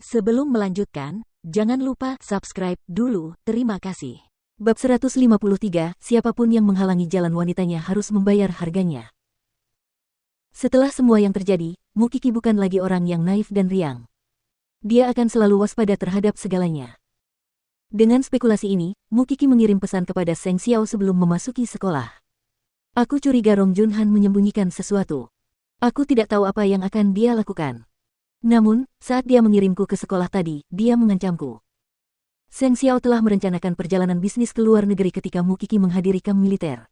Sebelum melanjutkan, jangan lupa subscribe dulu, terima kasih. Bab 153, siapapun yang menghalangi jalan wanitanya harus membayar harganya. Setelah semua yang terjadi, Mukiki bukan lagi orang yang naif dan riang. Dia akan selalu waspada terhadap segalanya. Dengan spekulasi ini, Mukiki mengirim pesan kepada Seng Xiao sebelum memasuki sekolah. Aku curiga Rong Junhan menyembunyikan sesuatu. Aku tidak tahu apa yang akan dia lakukan. Namun, saat dia mengirimku ke sekolah tadi, dia mengancamku. Seng Xiao telah merencanakan perjalanan bisnis ke luar negeri ketika Mukiki menghadiri kamp militer.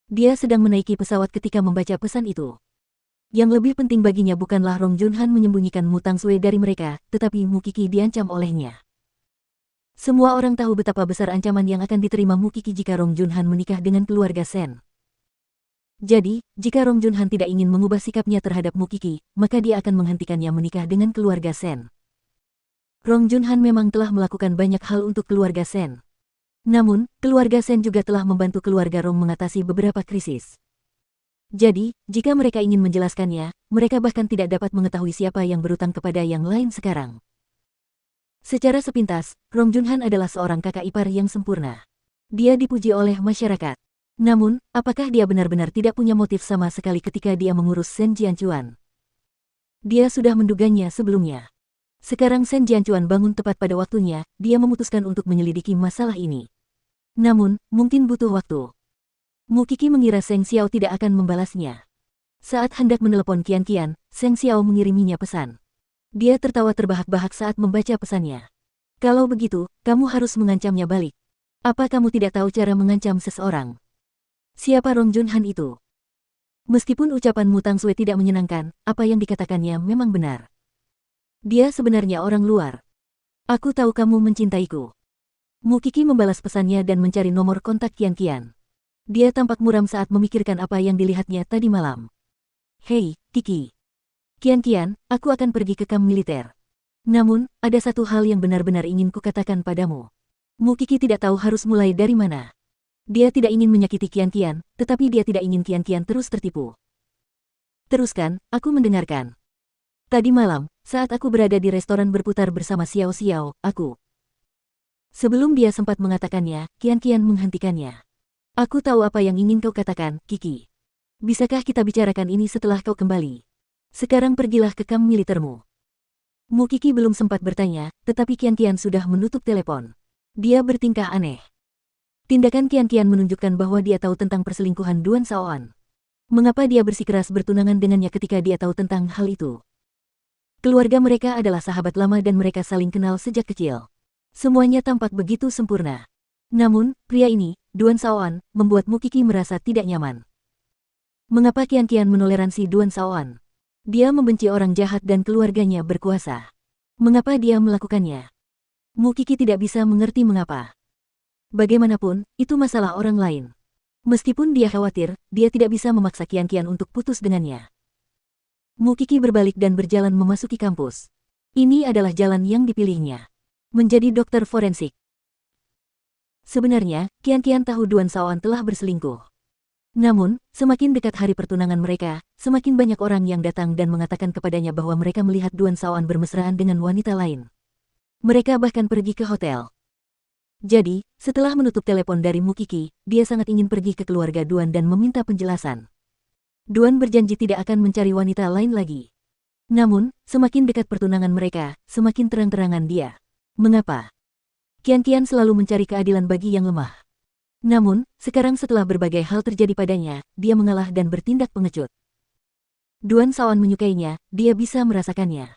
Dia sedang menaiki pesawat ketika membaca pesan itu. Yang lebih penting baginya bukanlah Rong Junhan menyembunyikan Mu Tangsue dari mereka, tetapi Mukiki diancam olehnya. Semua orang tahu betapa besar ancaman yang akan diterima Mukiki jika Rong Junhan menikah dengan keluarga Sen. Jadi, jika Rong Junhan tidak ingin mengubah sikapnya terhadap Mukiki, maka dia akan menghentikannya menikah dengan keluarga Sen. Rong Junhan memang telah melakukan banyak hal untuk keluarga Sen. Namun, keluarga Sen juga telah membantu keluarga Rong mengatasi beberapa krisis. Jadi, jika mereka ingin menjelaskannya, mereka bahkan tidak dapat mengetahui siapa yang berutang kepada yang lain sekarang. Secara sepintas, Rong Junhan adalah seorang kakak ipar yang sempurna. Dia dipuji oleh masyarakat. Namun, apakah dia benar-benar tidak punya motif sama sekali ketika dia mengurus Sen Jianchuan? Dia sudah menduganya sebelumnya. Sekarang Sen Jianchuan bangun tepat pada waktunya, dia memutuskan untuk menyelidiki masalah ini. Namun, mungkin butuh waktu. Mukiki mengira Seng Xiao tidak akan membalasnya. Saat hendak menelepon Qian, Seng Xiao mengiriminya pesan. Dia tertawa terbahak-bahak saat membaca pesannya. Kalau begitu, kamu harus mengancamnya balik. Apa kamu tidak tahu cara mengancam seseorang? Siapa Rong Junhan itu? Meskipun ucapan Mu Tangsue tidak menyenangkan, apa yang dikatakannya memang benar. Dia sebenarnya orang luar. Aku tahu kamu mencintaiku. Mukiki membalas pesannya dan mencari nomor kontak Qian. Dia tampak muram saat memikirkan apa yang dilihatnya tadi malam. Hei, Kiki. Qian, aku akan pergi ke kamp militer. Namun, ada satu hal yang benar-benar ingin kukatakan padamu. Mukiki tidak tahu harus mulai dari mana. Dia tidak ingin menyakiti Qian, tetapi dia tidak ingin Qian terus tertipu. Teruskan, aku mendengarkan. Tadi malam, saat aku berada di restoran berputar bersama Xiao, aku. Sebelum dia sempat mengatakannya, Qian menghentikannya. Aku tahu apa yang ingin kau katakan, Kiki. Bisakah kita bicarakan ini setelah kau kembali? Sekarang pergilah ke kamp militermu. Mukiki belum sempat bertanya, tetapi Qian sudah menutup telepon. Dia bertingkah aneh. Tindakan Qian menunjukkan bahwa dia tahu tentang perselingkuhan Duan Shaoan. Mengapa dia bersikeras bertunangan dengannya ketika dia tahu tentang hal itu? Keluarga mereka adalah sahabat lama dan mereka saling kenal sejak kecil. Semuanya tampak begitu sempurna. Namun, pria ini, Duan Shaoan, membuat Mukiki merasa tidak nyaman. Mengapa Qian menoleransi Duan Shaoan? Dia membenci orang jahat dan keluarganya berkuasa. Mengapa dia melakukannya? Mukiki tidak bisa mengerti mengapa. Bagaimanapun, itu masalah orang lain. Meskipun dia khawatir, dia tidak bisa memaksa Qian untuk putus dengannya. Mukiki berbalik dan berjalan memasuki kampus. Ini adalah jalan yang dipilihnya. Menjadi dokter forensik. Sebenarnya, Qian tahu Duan Shaoan telah berselingkuh. Namun, semakin dekat hari pertunangan mereka, semakin banyak orang yang datang dan mengatakan kepadanya bahwa mereka melihat Duan Shaoan bermesraan dengan wanita lain. Mereka bahkan pergi ke hotel. Jadi, setelah menutup telepon dari Mukiki, dia sangat ingin pergi ke keluarga Duan dan meminta penjelasan. Duan berjanji tidak akan mencari wanita lain lagi. Namun, semakin dekat pertunangan mereka, semakin terang-terangan dia. Mengapa? Qian selalu mencari keadilan bagi yang lemah. Namun, sekarang setelah berbagai hal terjadi padanya, dia mengalah dan bertindak pengecut. Duan Shaoan menyukainya, dia bisa merasakannya.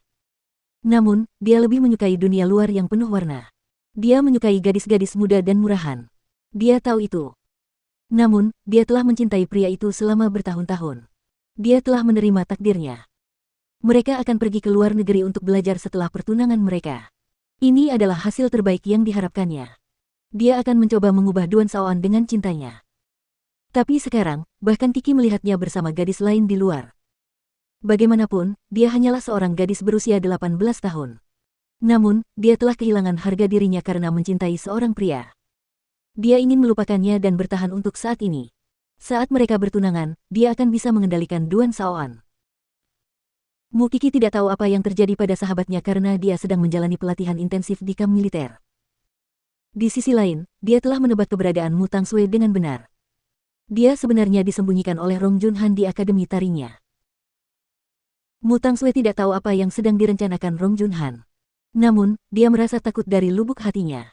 Namun, dia lebih menyukai dunia luar yang penuh warna. Dia menyukai gadis-gadis muda dan murahan. Dia tahu itu. Namun, dia telah mencintai pria itu selama bertahun-tahun. Dia telah menerima takdirnya. Mereka akan pergi ke luar negeri untuk belajar setelah pertunangan mereka. Ini adalah hasil terbaik yang diharapkannya. Dia akan mencoba mengubah Duan Shaoan dengan cintanya. Tapi sekarang, bahkan Kiki melihatnya bersama gadis lain di luar. Bagaimanapun, dia hanyalah seorang gadis berusia 18 tahun. Namun, dia telah kehilangan harga dirinya karena mencintai seorang pria. Dia ingin melupakannya dan bertahan untuk saat ini. Saat mereka bertunangan, dia akan bisa mengendalikan Duan Shaoan. Mu Kiki tidak tahu apa yang terjadi pada sahabatnya karena dia sedang menjalani pelatihan intensif di kamp militer. Di sisi lain, dia telah menebak keberadaan Mu Tangsue dengan benar. Dia sebenarnya disembunyikan oleh Rong Junhan di akademi tarinya. Mu Tangsue tidak tahu apa yang sedang direncanakan Rong Junhan. Namun, dia merasa takut dari lubuk hatinya.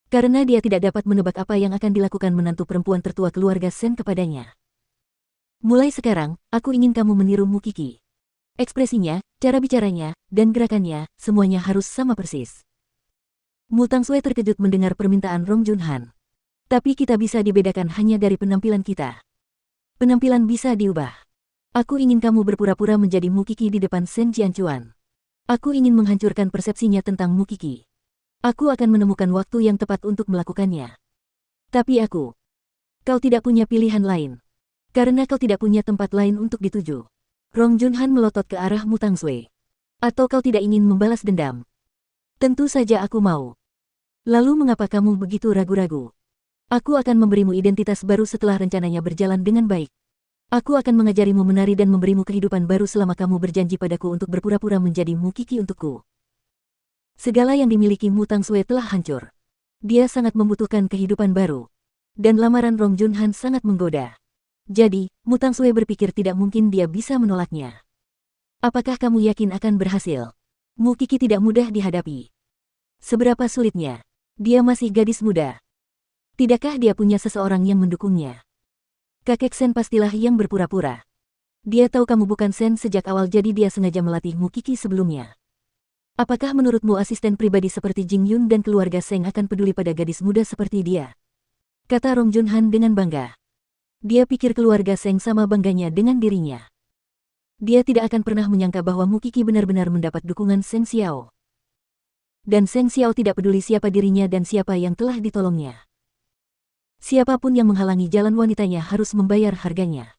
Karena dia tidak dapat menebak apa yang akan dilakukan menantu perempuan tertua keluarga Sen kepadanya. Mulai sekarang, aku ingin kamu meniru Mu Kiki. Ekspresinya, cara bicaranya, dan gerakannya, semuanya harus sama persis. Mu Tangsue terkejut mendengar permintaan Rong Junhan. Tapi kita bisa dibedakan hanya dari penampilan kita. Penampilan bisa diubah. Aku ingin kamu berpura-pura menjadi Mu Kiki di depan Sen Jianchuan. Aku ingin menghancurkan persepsinya tentang Mu Kiki. Aku akan menemukan waktu yang tepat untuk melakukannya. Tapi kau tidak punya pilihan lain. Karena kau tidak punya tempat lain untuk dituju. Rong Junhan melotot ke arah Mu Tangsue. Atau kau tidak ingin membalas dendam? Tentu saja aku mau. Lalu mengapa kamu begitu ragu-ragu? Aku akan memberimu identitas baru setelah rencananya berjalan dengan baik. Aku akan mengajarimu menari dan memberimu kehidupan baru selama kamu berjanji padaku untuk berpura-pura menjadi Mu Kiki untukku. Segala yang dimiliki Mu Tangsue telah hancur. Dia sangat membutuhkan kehidupan baru. Dan lamaran Rong Junhan sangat menggoda. Jadi, Mu Tangsue berpikir tidak mungkin dia bisa menolaknya. Apakah kamu yakin akan berhasil? Mu Kiki tidak mudah dihadapi. Seberapa sulitnya? Dia masih gadis muda. Tidakkah dia punya seseorang yang mendukungnya? Kakek Sen pastilah yang berpura-pura. Dia tahu kamu bukan Sen sejak awal jadi dia sengaja melatih Mu Kiki sebelumnya. Apakah menurutmu asisten pribadi seperti Jing Yun dan keluarga Seng akan peduli pada gadis muda seperti dia? Kata Rong Junhan dengan bangga. Dia pikir keluarga Seng sama bangganya dengan dirinya. Dia tidak akan pernah menyangka bahwa Mu Kiki benar-benar mendapat dukungan Seng Xiao. Dan Seng Xiao tidak peduli siapa dirinya dan siapa yang telah ditolongnya. Siapapun yang menghalangi jalan wanitanya harus membayar harganya.